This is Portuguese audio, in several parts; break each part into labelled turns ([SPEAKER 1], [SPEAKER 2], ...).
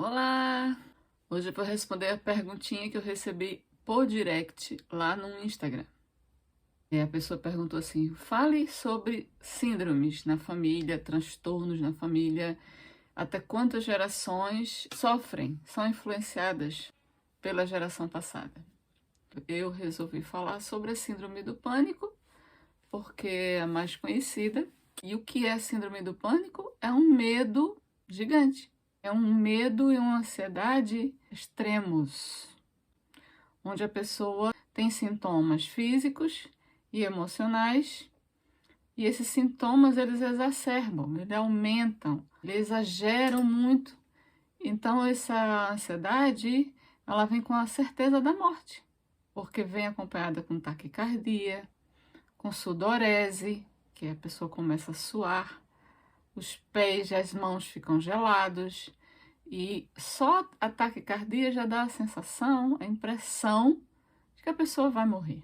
[SPEAKER 1] Olá! Hoje eu vou responder a perguntinha que eu recebi por direct lá no Instagram. E a pessoa perguntou assim: fale sobre síndromes na família, transtornos na família, até quantas gerações sofrem, são influenciadas pela geração passada. Eu resolvi falar sobre a síndrome do pânico, porque é a mais conhecida. E o que é a síndrome do pânico? É um medo gigante. É um medo e uma ansiedade extremos, onde a pessoa tem sintomas físicos e emocionais, e esses sintomas eles exacerbam, eles aumentam, eles exageram muito. Então essa ansiedade, ela vem com a certeza da morte, porque vem acompanhada com taquicardia, com sudorese, que a pessoa começa a suar, os pés e as mãos ficam gelados, e só a taquicardia já dá a sensação, a impressão de que a pessoa vai morrer.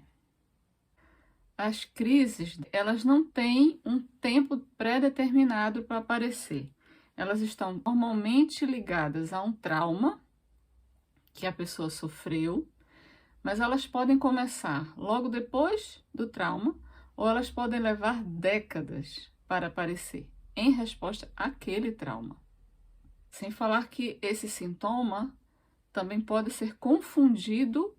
[SPEAKER 1] As crises, elas não têm um tempo pré-determinado para aparecer. Elas estão normalmente ligadas a um trauma que a pessoa sofreu, mas elas podem começar logo depois do trauma, ou elas podem levar décadas para aparecer em resposta àquele trauma. Sem falar que esse sintoma também pode ser confundido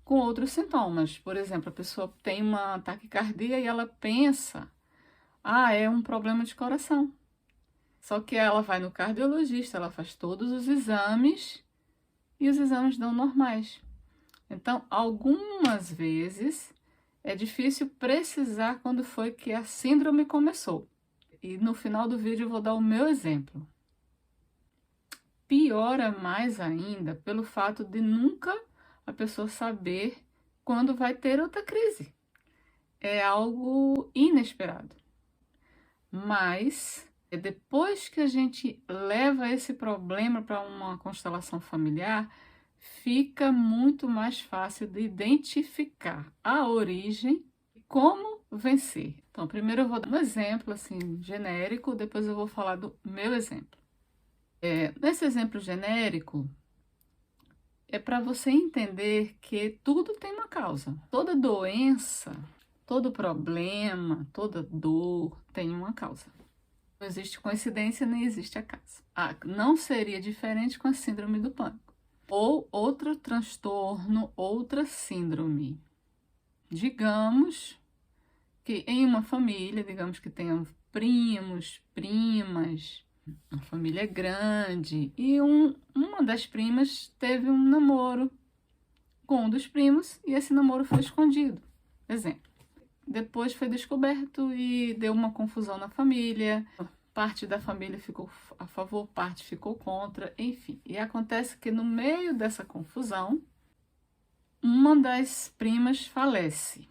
[SPEAKER 1] com outros sintomas. Por exemplo, a pessoa tem uma taquicardia e ela pensa, é um problema de coração. Só que ela vai no cardiologista, ela faz todos os exames e os exames dão normais. Então, algumas vezes é difícil precisar quando foi que a síndrome começou. E no final do vídeo eu vou dar o meu exemplo. Piora mais ainda pelo fato de nunca a pessoa saber quando vai ter outra crise. É algo inesperado. Mas depois que a gente leva esse problema para uma constelação familiar, fica muito mais fácil de identificar a origem e como vencer. Então, primeiro eu vou dar um exemplo assim genérico, depois eu vou falar do meu exemplo. Nesse exemplo genérico, é para você entender que tudo tem uma causa. Toda doença, todo problema, toda dor tem uma causa. Não existe coincidência, nem existe acaso. Não seria diferente com a síndrome do pânico. Ou outro transtorno, outra síndrome. Digamos que em uma família, digamos que tenham primos, primas, uma família grande, e uma das primas teve um namoro com um dos primos e esse namoro foi escondido. Exemplo. Depois foi descoberto e deu uma confusão na família. Parte da família ficou a favor, parte ficou contra, enfim. E acontece que no meio dessa confusão, uma das primas falece.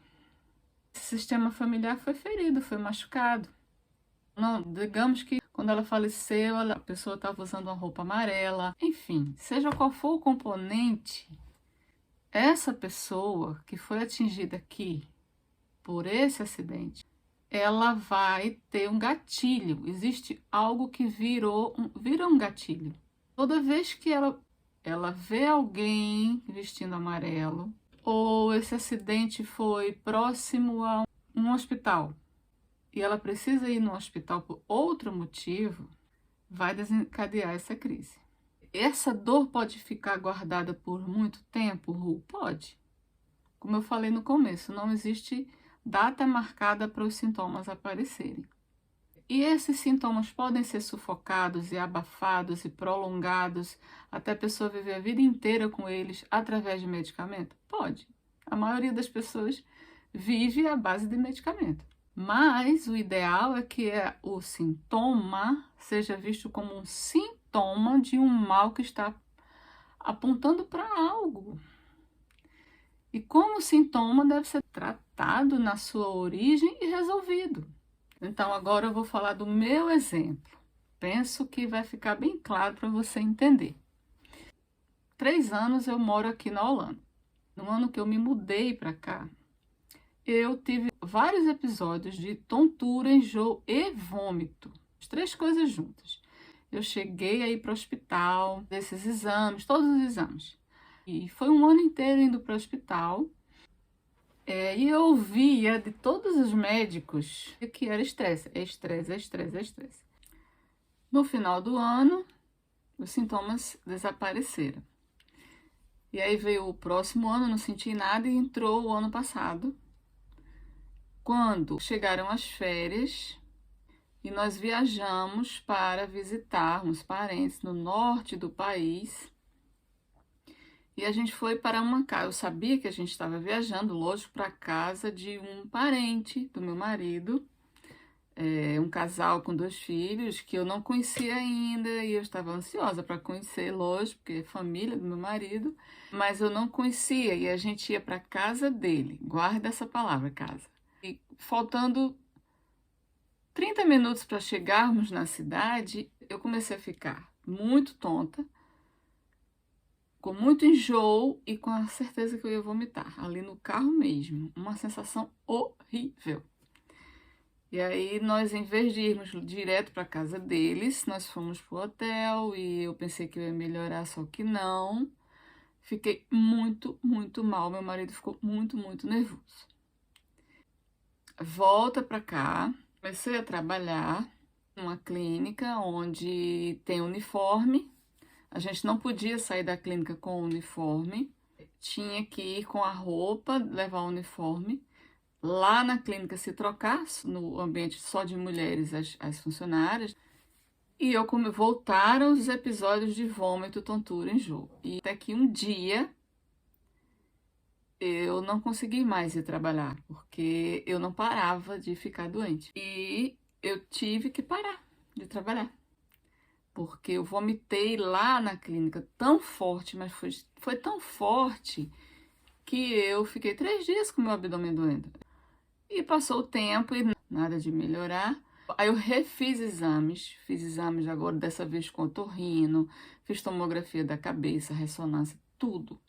[SPEAKER 1] Esse sistema familiar foi ferido, foi machucado. Não, digamos que quando ela faleceu, a pessoa estava usando uma roupa amarela. Enfim, seja qual for o componente, essa pessoa que foi atingida aqui por esse acidente, ela vai ter um gatilho. Existe algo que vira um gatilho. Toda vez que ela vê alguém vestindo amarelo, ou esse acidente foi próximo a um hospital, e ela precisa ir no hospital por outro motivo, vai desencadear essa crise. Essa dor pode ficar guardada por muito tempo, Ru? Pode. Como eu falei no começo, não existe data marcada para os sintomas aparecerem. E esses sintomas podem ser sufocados e abafados e prolongados até a pessoa viver a vida inteira com eles através de medicamento? Pode. A maioria das pessoas vive à base de medicamento. Mas o ideal é que o sintoma seja visto como um sintoma de um mal que está apontando para algo. E como sintoma deve ser tratado na sua origem e resolvido. Então agora eu vou falar do meu exemplo. Penso que vai ficar bem claro para você entender. 3 anos eu moro aqui na Holanda. No ano que eu me mudei para cá, eu tive vários episódios de tontura, enjoo e vômito. As 3 coisas juntas. eu cheguei a ir para o hospital, desses exames, todos os exames. E foi um ano inteiro indo para o hospital. E eu ouvia de todos os médicos que era estresse, é estresse, é estresse, é estresse. No final do ano, os sintomas desapareceram. E aí veio o próximo ano, não senti nada e entrou o ano passado, quando chegaram as férias e nós viajamos para visitar uns parentes no norte do país. E a gente foi para uma casa. Eu sabia que a gente estava viajando, lógico, para a casa de um parente do meu marido, um casal com 2 filhos que eu não conhecia ainda e eu estava ansiosa para conhecer, lógico, porque é família do meu marido, mas eu não conhecia e a gente ia para a casa dele. Guarda essa palavra, casa. E faltando 30 minutos para chegarmos na cidade, eu comecei a ficar muito tonta, com muito enjoo e com a certeza que eu ia vomitar, ali no carro mesmo. Uma sensação horrível. E aí nós, em vez de irmos direto para a casa deles, nós fomos pro hotel e eu pensei que eu ia melhorar, só que não. Fiquei muito, muito mal. Meu marido ficou muito, muito nervoso. Volta para cá, comecei a trabalhar numa clínica onde tem uniforme. A gente não podia sair da clínica com o uniforme, tinha que ir com a roupa, levar o uniforme. Lá na clínica se trocar, no ambiente só de mulheres, as funcionárias. E eu voltaram os episódios de vômito, tontura, enjoo. E até que um dia eu não consegui mais ir trabalhar, porque eu não parava de ficar doente. E eu tive que parar de trabalhar. Porque eu vomitei lá na clínica tão forte, mas foi tão forte que eu fiquei 3 dias com meu abdômen doendo. E passou o tempo e nada de melhorar. Aí eu refiz exames, fiz exames agora, dessa vez com otorrino, fiz tomografia da cabeça, ressonância, tudo.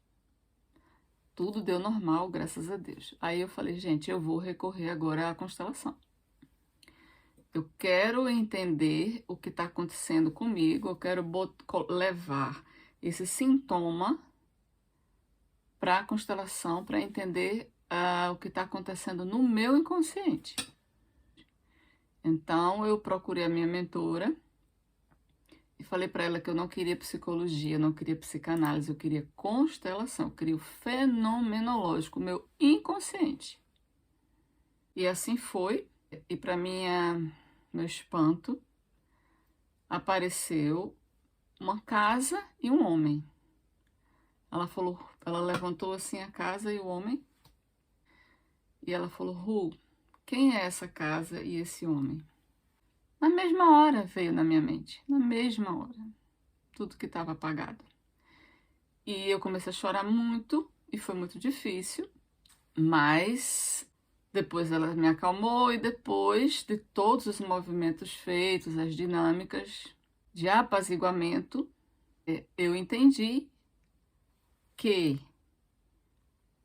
[SPEAKER 1] Tudo deu normal, graças a Deus. Aí eu falei, gente, eu vou recorrer agora à constelação. Eu quero entender o que está acontecendo comigo, eu quero levar esse sintoma para a constelação, para entender o que está acontecendo no meu inconsciente. Então, eu procurei a minha mentora e falei para ela que eu não queria psicologia, não queria psicanálise, eu queria constelação, eu queria o fenomenológico, o meu inconsciente. E assim foi, e para meu espanto, apareceu uma casa e um homem. Ela falou, ela levantou assim a casa e o homem, e ela falou, Ru, quem é essa casa e esse homem? Na mesma hora veio na minha mente, na mesma hora, tudo que estava apagado. E eu comecei a chorar muito, e foi muito difícil, mas depois ela me acalmou, e depois de todos os movimentos feitos, as dinâmicas de apaziguamento, eu entendi que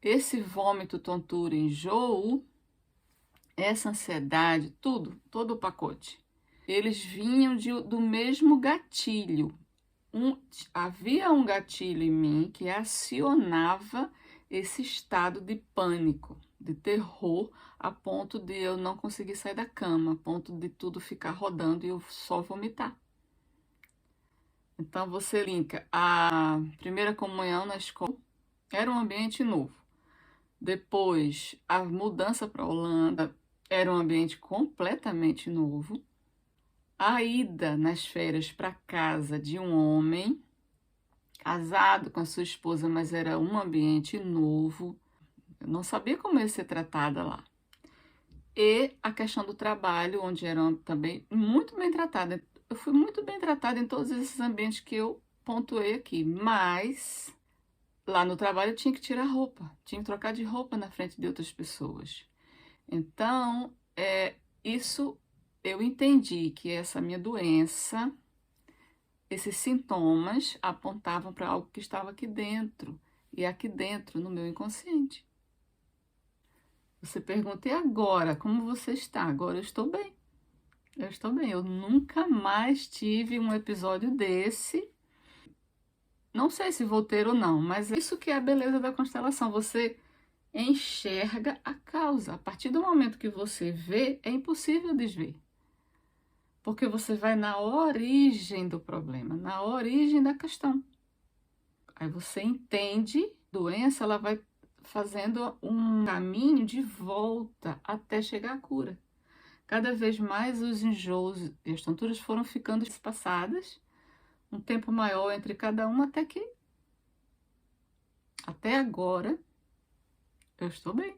[SPEAKER 1] esse vômito, tontura, enjoo, essa ansiedade, tudo, todo o pacote, eles vinham do mesmo gatilho. Havia um gatilho em mim que acionava esse estado de pânico, de terror, a ponto de eu não conseguir sair da cama, a ponto de tudo ficar rodando e eu só vomitar. Então, você linka a primeira comunhão na escola, era um ambiente novo. Depois, a mudança para a Holanda era um ambiente completamente novo. A ida nas férias para casa de um homem, casado com a sua esposa, mas era um ambiente novo. Eu não sabia como ia ser tratada lá. E a questão do trabalho, onde era também muito bem tratada. Eu fui muito bem tratada em todos esses ambientes que eu pontuei aqui, mas lá no trabalho eu tinha que tirar roupa, tinha que trocar de roupa na frente de outras pessoas. Então, isso eu entendi que essa minha doença, esses sintomas apontavam para algo que estava aqui dentro, e aqui dentro, no meu inconsciente. Você pergunta, e agora? Como você está? Agora eu estou bem. Eu estou bem. Eu nunca mais tive um episódio desse. Não sei se vou ter ou não, mas é isso que é a beleza da constelação. Você enxerga a causa. A partir do momento que você vê, é impossível desver. Porque você vai na origem do problema, na origem da questão. Aí você entende, a doença ela vai fazendo um caminho de volta até chegar à cura. Cada vez mais os enjoos e as tonturas foram ficando espaçadas, um tempo maior entre cada uma, até que, até agora, eu estou bem.